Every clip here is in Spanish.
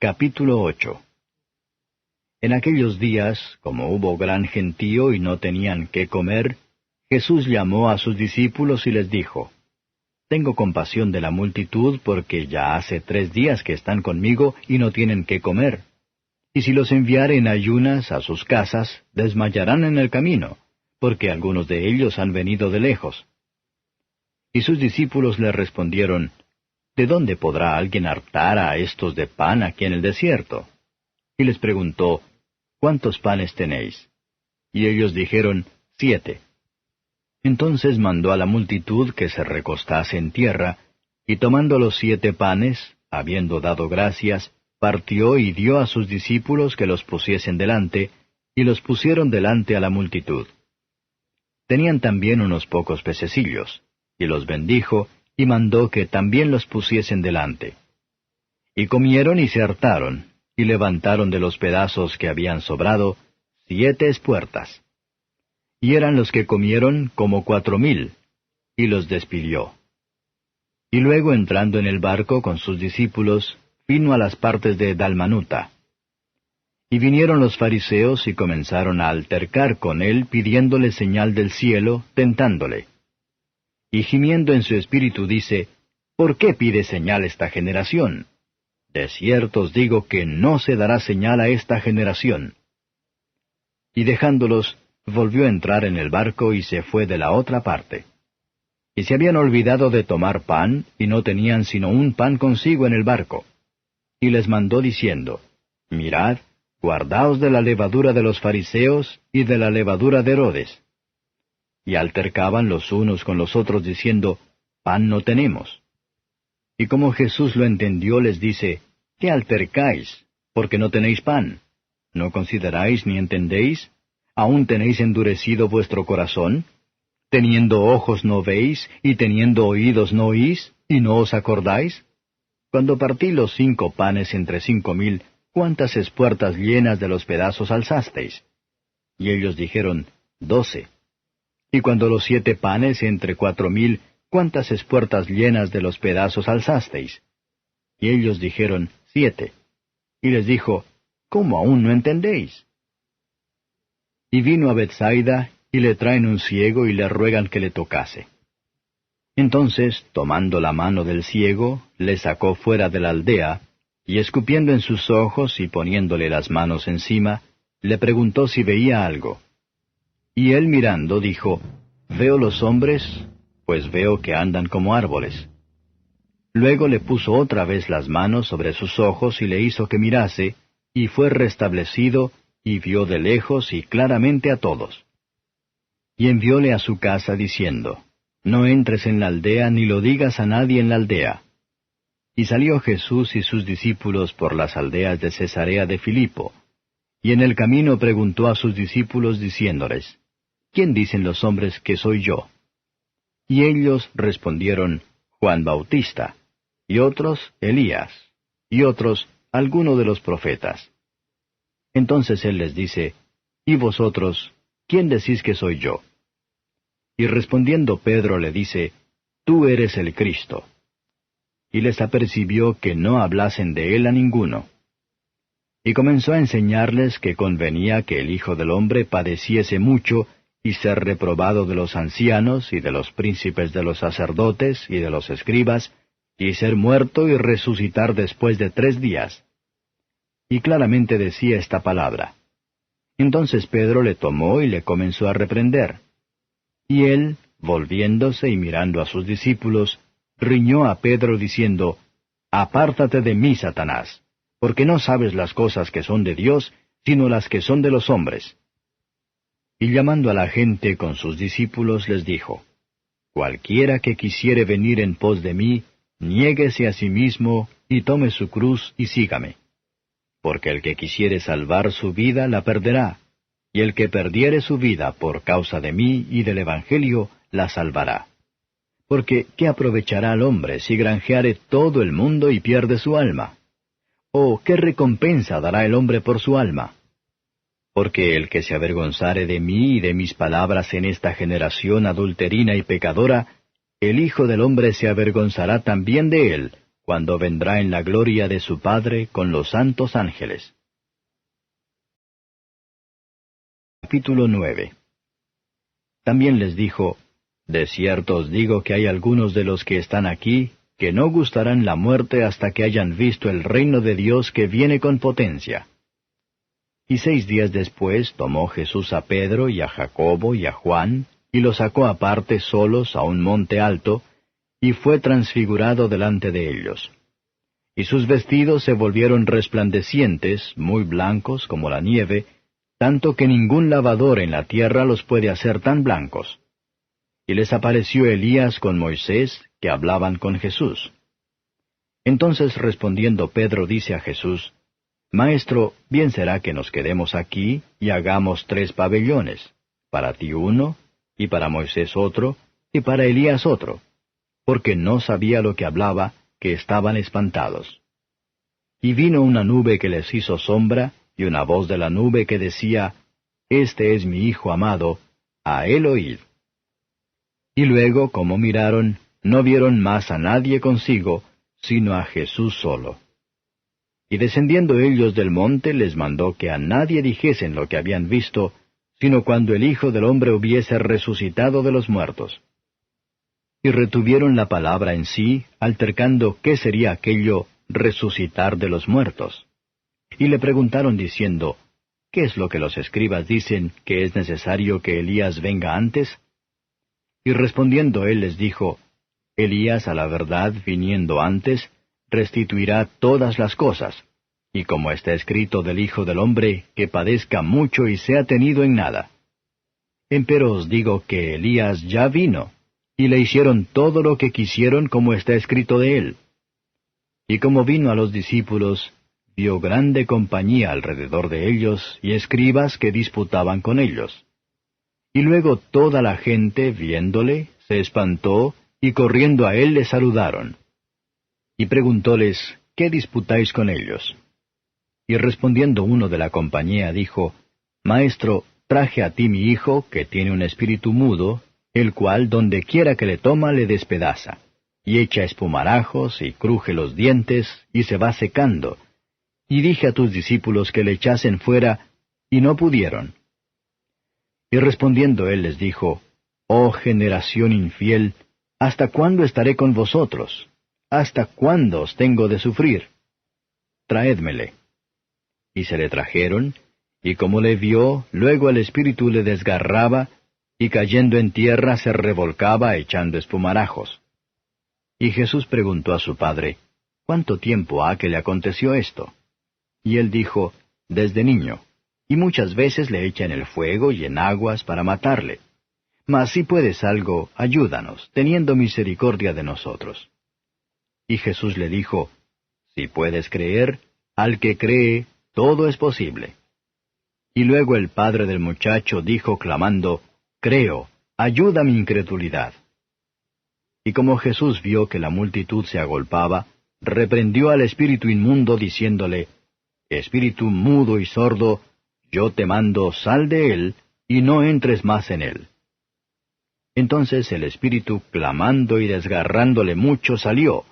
Capítulo 8. En aquellos días, como hubo gran gentío y no tenían qué comer, Jesús llamó a sus discípulos y les dijo, Tengo compasión de la multitud porque ya hace 3 días que están conmigo y no tienen qué comer. Y si los enviare en ayunas a sus casas, desmayarán en el camino, porque algunos de ellos han venido de lejos. Y sus discípulos le respondieron, ¿De dónde podrá alguien hartar a estos de pan aquí en el desierto? Y les preguntó, ¿Cuántos panes tenéis? Y ellos dijeron, 7. Entonces mandó a la multitud que se recostase en tierra, y tomando los 7 panes, habiendo dado gracias, partió y dio a sus discípulos que los pusiesen delante, y los pusieron delante a la multitud. Tenían también unos pocos pececillos, y los bendijo, y mandó que también los pusiesen delante. Y comieron y se hartaron, y levantaron de los pedazos que habían sobrado 7 espuertas. Y eran los que comieron como 4,000, y los despidió. Y luego entrando en el barco con sus discípulos, vino a las partes de Dalmanuta. Y vinieron los fariseos y comenzaron a altercar con él, pidiéndole señal del cielo, tentándole. Y gimiendo en su espíritu dice, ¿Por qué pide señal esta generación? De cierto os digo que no se dará señal a esta generación. Y dejándolos, volvió a entrar en el barco y se fue de la otra parte. Y se habían olvidado de tomar pan, y no tenían sino un pan consigo en el barco. Y les mandó diciendo, Mirad, guardaos de la levadura de los fariseos y de la levadura de Herodes. Y altercaban los unos con los otros diciendo, Pan no tenemos. Y como Jesús lo entendió, les dice, ¿Qué altercáis? Porque no tenéis pan. ¿No consideráis ni entendéis? ¿Aún tenéis endurecido vuestro corazón? ¿Teniendo ojos no veis, y teniendo oídos no oís, y no os acordáis? Cuando partí los 5 panes entre 5,000, ¿cuántas espuertas llenas de los pedazos alzasteis? Y ellos dijeron, 12. Y cuando los 7 panes entre 4,000, ¿cuántas espuertas llenas de los pedazos alzasteis? Y ellos dijeron, 7. Y les dijo, ¿Cómo aún no entendéis? Y vino a Bethsaida, y le traen un ciego y le ruegan que le tocase. Entonces, tomando la mano del ciego, le sacó fuera de la aldea, y escupiendo en sus ojos y poniéndole las manos encima, le preguntó si veía algo. Y él mirando dijo, ¿Veo los hombres? Pues veo que andan como árboles. Luego le puso otra vez las manos sobre sus ojos y le hizo que mirase, y fue restablecido, y vio de lejos y claramente a todos. Y envióle a su casa diciendo, No entres en la aldea ni lo digas a nadie en la aldea. Y salió Jesús y sus discípulos por las aldeas de Cesarea de Filipo, y en el camino preguntó a sus discípulos diciéndoles, ¿Quién dicen los hombres que soy yo? Y ellos respondieron, Juan Bautista, y otros, Elías, y otros, alguno de los profetas. Entonces él les dice, ¿Y vosotros, quién decís que soy yo? Y respondiendo Pedro le dice, Tú eres el Cristo. Y les apercibió que no hablasen de él a ninguno. Y comenzó a enseñarles que convenía que el Hijo del Hombre padeciese mucho, y ser reprobado de los ancianos, y de los príncipes de los sacerdotes, y de los escribas, y ser muerto y resucitar después de 3 días. Y claramente decía esta palabra. Entonces Pedro le tomó y le comenzó a reprender. Y él, volviéndose y mirando a sus discípulos, riñó a Pedro diciendo, Apártate de mí, Satanás, porque no sabes las cosas que son de Dios, sino las que son de los hombres. Y llamando a la gente con sus discípulos les dijo, Cualquiera que quisiere venir en pos de mí, niéguese a sí mismo, y tome su cruz y sígame. Porque el que quisiere salvar su vida la perderá, y el que perdiere su vida por causa de mí y del Evangelio la salvará. Porque ¿qué aprovechará al hombre si granjeare todo el mundo y pierde su alma? ¿O qué recompensa dará el hombre por su alma? Porque el que se avergonzare de mí y de mis palabras en esta generación adulterina y pecadora, el Hijo del Hombre se avergonzará también de él, cuando vendrá en la gloria de su Padre con los santos ángeles. Capítulo 9. También les dijo, De cierto os digo que hay algunos de los que están aquí, que no gustarán la muerte hasta que hayan visto el reino de Dios que viene con potencia. Y 6 días después tomó Jesús a Pedro y a Jacobo y a Juan, y los sacó aparte solos a un monte alto, y fue transfigurado delante de ellos. Y sus vestidos se volvieron resplandecientes, muy blancos como la nieve, tanto que ningún lavador en la tierra los puede hacer tan blancos. Y les apareció Elías con Moisés, que hablaban con Jesús. Entonces respondiendo Pedro dice a Jesús, Maestro, bien será que nos quedemos aquí y hagamos 3 pabellones, para ti uno, y para Moisés otro, y para Elías otro, porque no sabía lo que hablaba, que estaban espantados. Y vino una nube que les hizo sombra, y una voz de la nube que decía, Este es mi Hijo amado, a él oíd. Y luego, como miraron, no vieron más a nadie consigo, sino a Jesús solo. Y descendiendo ellos del monte, les mandó que a nadie dijesen lo que habían visto, sino cuando el Hijo del Hombre hubiese resucitado de los muertos. Y retuvieron la palabra en sí, altercando qué sería aquello resucitar de los muertos. Y le preguntaron diciendo, ¿qué es lo que los escribas dicen que es necesario que Elías venga antes? Y respondiendo él les dijo, Elías a la verdad viniendo antes, restituirá todas las cosas, y como está escrito del Hijo del Hombre, que padezca mucho y sea tenido en nada. Empero os digo que Elías ya vino, y le hicieron todo lo que quisieron como está escrito de él. Y como vino a los discípulos, vio grande compañía alrededor de ellos, y escribas que disputaban con ellos. Y luego toda la gente, viéndole, se espantó, y corriendo a él le saludaron. Y preguntóles, ¿qué disputáis con ellos? Y respondiendo uno de la compañía dijo, Maestro, traje a ti mi hijo, que tiene un espíritu mudo, el cual donde quiera que le toma le despedaza, y echa espumarajos, y cruje los dientes, y se va secando. Y dije a tus discípulos que le echasen fuera, y no pudieron. Y respondiendo él les dijo, Oh generación infiel, ¿hasta cuándo estaré con vosotros? ¿Hasta cuándo os tengo de sufrir? Traédmele. Y se le trajeron, y como le vio, luego el espíritu le desgarraba, y cayendo en tierra se revolcaba echando espumarajos. Y Jesús preguntó a su padre, ¿cuánto tiempo ha que le aconteció esto? Y él dijo, Desde niño, y muchas veces le echa en el fuego y en aguas para matarle. Mas si puedes algo, ayúdanos, teniendo misericordia de nosotros. Y Jesús le dijo, Si puedes creer, al que cree, todo es posible. Y luego el padre del muchacho dijo clamando, Creo, ayuda mi incredulidad. Y como Jesús vio que la multitud se agolpaba, reprendió al espíritu inmundo diciéndole, Espíritu mudo y sordo, yo te mando, sal de él, y no entres más en él. Entonces el espíritu, clamando y desgarrándole mucho, salió,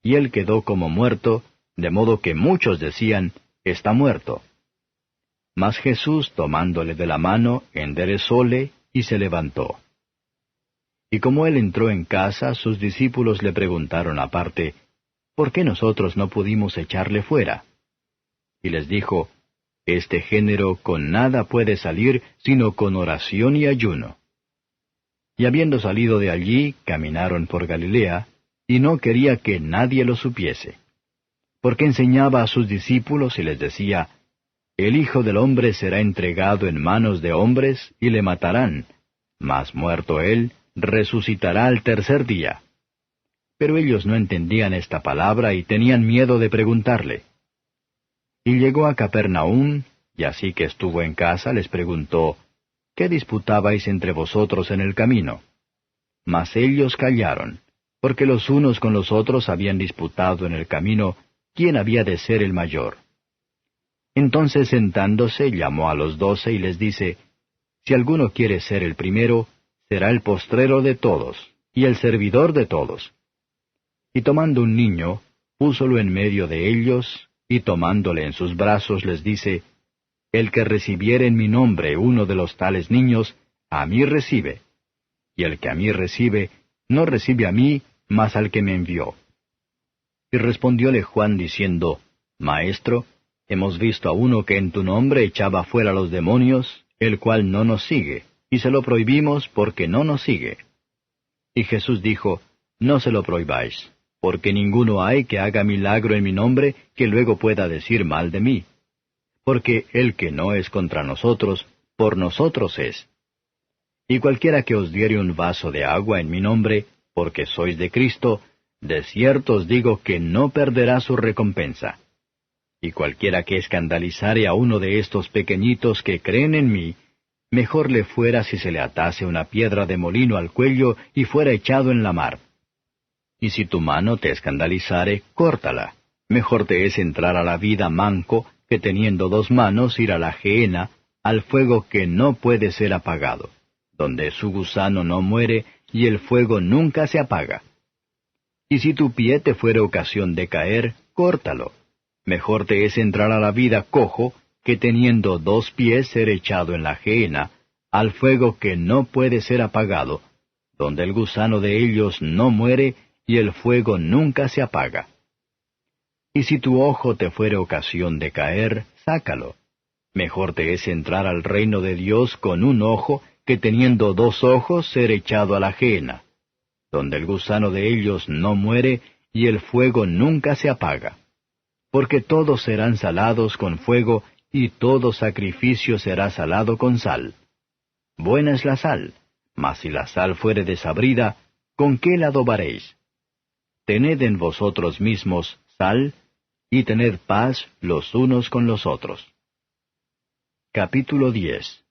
y él quedó como muerto, de modo que muchos decían, Está muerto. Mas Jesús, tomándole de la mano, enderezóle, y se levantó. Y como él entró en casa, sus discípulos le preguntaron aparte, ¿por qué nosotros no pudimos echarle fuera? Y les dijo, Este género con nada puede salir, sino con oración y ayuno. Y habiendo salido de allí, caminaron por Galilea, y no quería que nadie lo supiese. Porque enseñaba a sus discípulos y les decía, El Hijo del Hombre será entregado en manos de hombres, y le matarán, mas muerto él, resucitará al tercer día. Pero ellos no entendían esta palabra y tenían miedo de preguntarle. Y llegó a Capernaum, y así que estuvo en casa les preguntó, ¿qué disputabais entre vosotros en el camino? Mas ellos callaron, porque los unos con los otros habían disputado en el camino quién había de ser el mayor. Entonces sentándose llamó a los 12 y les dice, Si alguno quiere ser el primero, será el postrero de todos, y el servidor de todos. Y tomando un niño, púsolo en medio de ellos, y tomándole en sus brazos les dice, El que recibiere en mi nombre uno de los tales niños, a mí recibe. Y el que a mí recibe, no recibe a mí, mas al que me envió. Y respondióle Juan diciendo, Maestro, hemos visto a uno que en tu nombre echaba fuera los demonios, el cual no nos sigue, y se lo prohibimos porque no nos sigue. Y Jesús dijo, No se lo prohibáis, porque ninguno hay que haga milagro en mi nombre que luego pueda decir mal de mí. Porque el que no es contra nosotros, por nosotros es. Y cualquiera que os diere un vaso de agua en mi nombre, porque sois de Cristo, de cierto os digo que no perderá su recompensa. Y cualquiera que escandalizare a uno de estos pequeñitos que creen en mí, mejor le fuera si se le atase una piedra de molino al cuello y fuera echado en la mar. Y si tu mano te escandalizare, córtala. Mejor te es entrar a la vida manco, que teniendo 2 manos ir a la gehenna, al fuego que no puede ser apagado, donde su gusano no muere y el fuego nunca se apaga. Y si tu pie te fuere ocasión de caer, córtalo. Mejor te es entrar a la vida cojo, que teniendo 2 pies ser echado en la gehenna, al fuego que no puede ser apagado, donde el gusano de ellos no muere y el fuego nunca se apaga. Y si tu ojo te fuere ocasión de caer, sácalo. Mejor te es entrar al reino de Dios con un ojo, que teniendo 2 ojos ser echado a la gehenna, donde el gusano de ellos no muere y el fuego nunca se apaga. Porque todos serán salados con fuego, y todo sacrificio será salado con sal. Buena es la sal, mas si la sal fuere desabrida, ¿con qué la adobaréis? Tened en vosotros mismos sal, y tened paz los unos con los otros. Capítulo 10.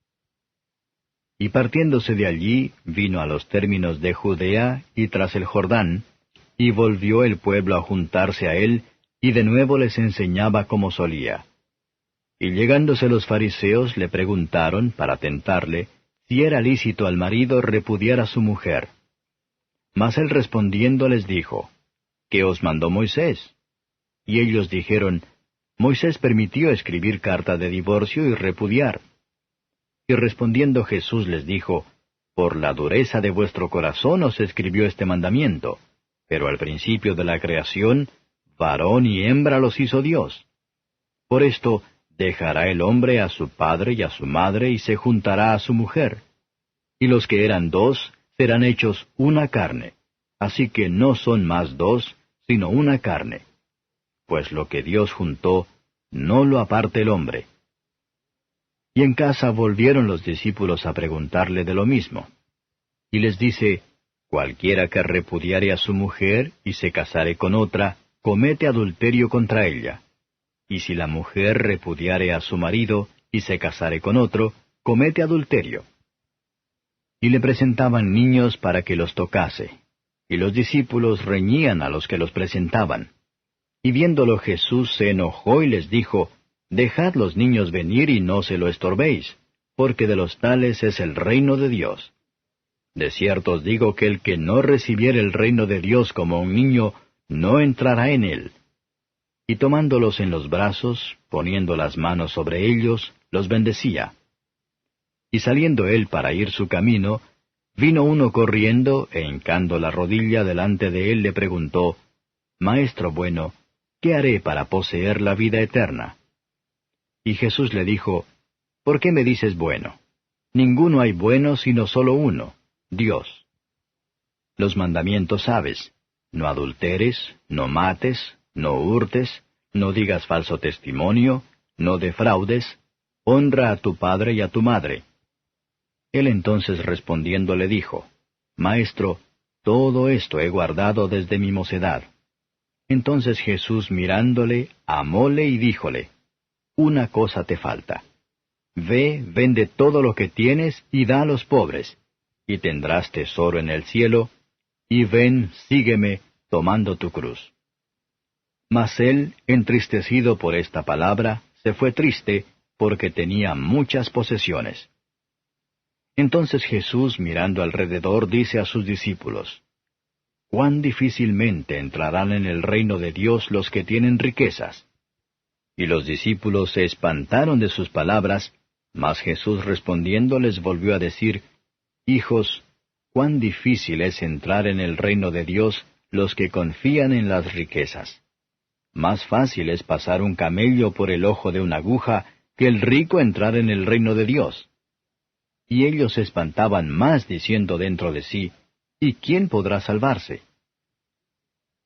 Y partiéndose de allí, vino a los términos de Judea y tras el Jordán, y volvió el pueblo a juntarse a él, y de nuevo les enseñaba como solía. Y llegándose los fariseos le preguntaron, para tentarle, si era lícito al marido repudiar a su mujer. Mas él respondiendo les dijo, ¿Qué os mandó Moisés? Y ellos dijeron, Moisés permitió escribir carta de divorcio y repudiar. Y respondiendo Jesús les dijo, Por la dureza de vuestro corazón os escribió este mandamiento, pero al principio de la creación, varón y hembra los hizo Dios. Por esto, dejará el hombre a su padre y a su madre y se juntará a su mujer. Y los que eran 2 serán hechos una carne, así que no son más 2, sino una carne. Pues lo que Dios juntó, no lo aparte el hombre. Y en casa volvieron los discípulos a preguntarle de lo mismo. Y les dice, Cualquiera que repudiare a su mujer y se casare con otra, comete adulterio contra ella. Y si la mujer repudiare a su marido y se casare con otro, comete adulterio. Y le presentaban niños para que los tocase. Y los discípulos reñían a los que los presentaban. Y viéndolo Jesús se enojó y les dijo, Dejad los niños venir y no se lo estorbéis, porque de los tales es el reino de Dios. De cierto os digo que el que no recibiere el reino de Dios como un niño, no entrará en él. Y tomándolos en los brazos, poniendo las manos sobre ellos, los bendecía. Y saliendo él para ir su camino, vino uno corriendo, e hincando la rodilla delante de él le preguntó, Maestro bueno, ¿qué haré para poseer la vida eterna? Y Jesús le dijo, ¿Por qué me dices bueno? Ninguno hay bueno sino solo uno, Dios. Los mandamientos sabes, no adulteres, no mates, no hurtes, no digas falso testimonio, no defraudes, honra a tu padre y a tu madre. Él entonces respondiendo le dijo, Maestro, todo esto he guardado desde mi mocedad. Entonces Jesús mirándole, amóle y díjole, Una cosa te falta. Ve, vende todo lo que tienes y da a los pobres, y tendrás tesoro en el cielo, y ven, sígueme, tomando tu cruz. Mas él, entristecido por esta palabra, se fue triste, porque tenía muchas posesiones. Entonces Jesús, mirando alrededor, dice a sus discípulos, cuán difícilmente entrarán en el reino de Dios los que tienen riquezas. Y los discípulos se espantaron de sus palabras, mas Jesús respondiendo les volvió a decir, Hijos, cuán difícil es entrar en el reino de Dios los que confían en las riquezas. Más fácil es pasar un camello por el ojo de una aguja que el rico entrar en el reino de Dios. Y ellos se espantaban más diciendo dentro de sí, ¿y quién podrá salvarse?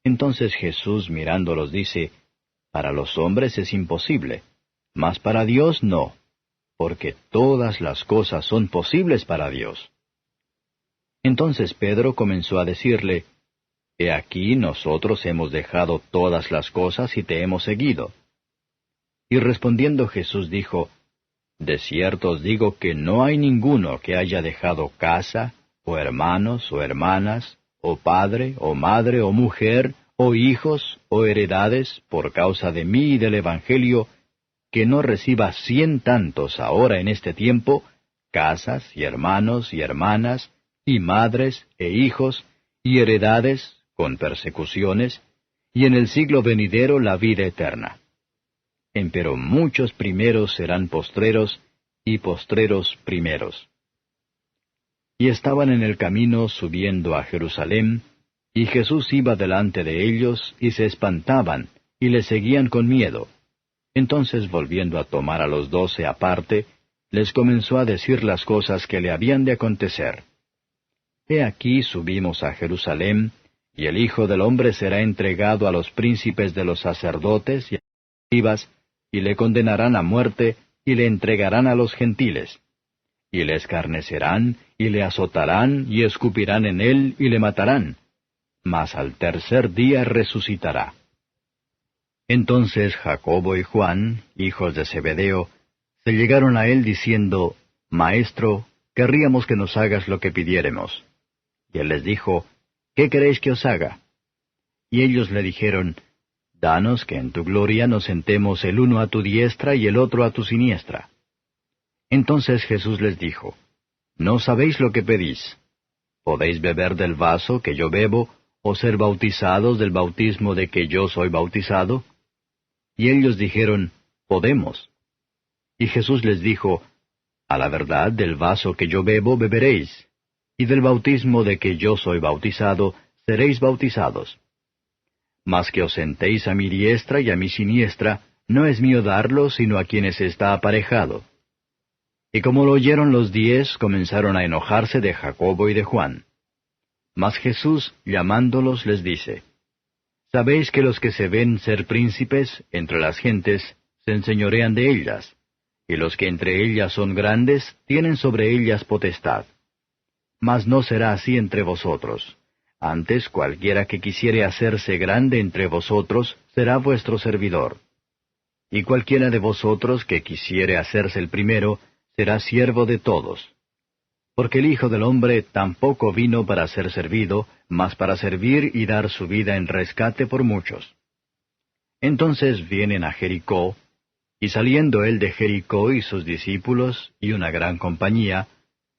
Entonces Jesús mirándolos dice, Para los hombres es imposible, mas para Dios no, porque todas las cosas son posibles para Dios. Entonces Pedro comenzó a decirle, He aquí nosotros hemos dejado todas las cosas y te hemos seguido. Y respondiendo Jesús dijo, De cierto os digo que no hay ninguno que haya dejado casa, o hermanos, o hermanas, o padre, o madre, o mujer, o hijos, o heredades, por causa de mí y del Evangelio, que no reciba 100 tantos ahora en este tiempo, casas, y hermanos, y hermanas, y madres, e hijos, y heredades, con persecuciones, y en el siglo venidero la vida eterna. Empero muchos primeros serán postreros, y postreros primeros. Y estaban en el camino subiendo a Jerusalén, y Jesús iba delante de ellos, y se espantaban, y le seguían con miedo. Entonces, volviendo a tomar a los 12 aparte, les comenzó a decir las cosas que le habían de acontecer. He aquí subimos a Jerusalén, y el Hijo del Hombre será entregado a los príncipes de los sacerdotes y a los escribas, y le condenarán a muerte, y le entregarán a los gentiles. Y le escarnecerán, y le azotarán, y escupirán en él, y le matarán. Mas al tercer día resucitará. Entonces Jacobo y Juan, hijos de Zebedeo, se llegaron a él diciendo, Maestro, querríamos que nos hagas lo que pidiéremos. Y él les dijo, ¿qué queréis que os haga? Y ellos le dijeron, Danos que en tu gloria nos sentemos el uno a tu diestra y el otro a tu siniestra. Entonces Jesús les dijo, No sabéis lo que pedís. ¿Podéis beber del vaso que yo bebo, o ser bautizados del bautismo de que yo soy bautizado? Y ellos dijeron, Podemos. Y Jesús les dijo, A la verdad del vaso que yo bebo beberéis, y del bautismo de que yo soy bautizado seréis bautizados. Mas que os sentéis a mi diestra y a mi siniestra, no es mío darlo, sino a quienes está aparejado. Y como lo oyeron los 10, comenzaron a enojarse de Jacobo y de Juan. Mas Jesús, llamándolos, les dice, Sabéis que los que se ven ser príncipes entre las gentes, se enseñorean de ellas, y los que entre ellas son grandes, tienen sobre ellas potestad. Mas no será así entre vosotros. Antes cualquiera que quisiere hacerse grande entre vosotros, será vuestro servidor. Y cualquiera de vosotros que quisiere hacerse el primero, será siervo de todos. Porque el Hijo del Hombre tampoco vino para ser servido, mas para servir y dar su vida en rescate por muchos. Entonces vienen a Jericó, y saliendo él de Jericó y sus discípulos, y una gran compañía,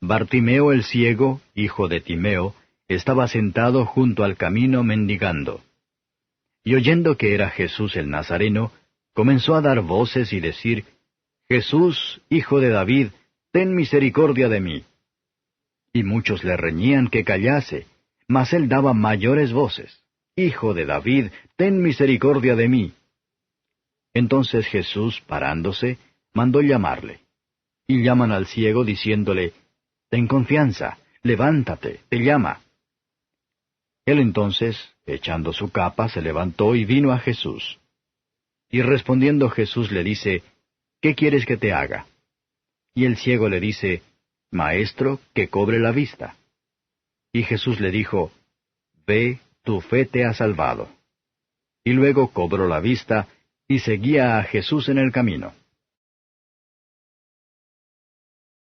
Bartimeo el ciego, hijo de Timeo, estaba sentado junto al camino mendigando. Y oyendo que era Jesús el Nazareno, comenzó a dar voces y decir, Jesús, hijo de David, ten misericordia de mí. Y muchos le reñían que callase, mas él daba mayores voces, Hijo de David, ten misericordia de mí. Entonces Jesús, parándose, mandó llamarle. Y llaman al ciego diciéndole, Ten confianza, levántate, te llama. Él entonces, echando su capa, se levantó y vino a Jesús. Y respondiendo Jesús le dice, ¿qué quieres que te haga? Y el ciego le dice, Maestro, que cobre la vista. Y Jesús le dijo, Ve, tu fe te ha salvado. Y luego cobró la vista, y seguía a Jesús en el camino.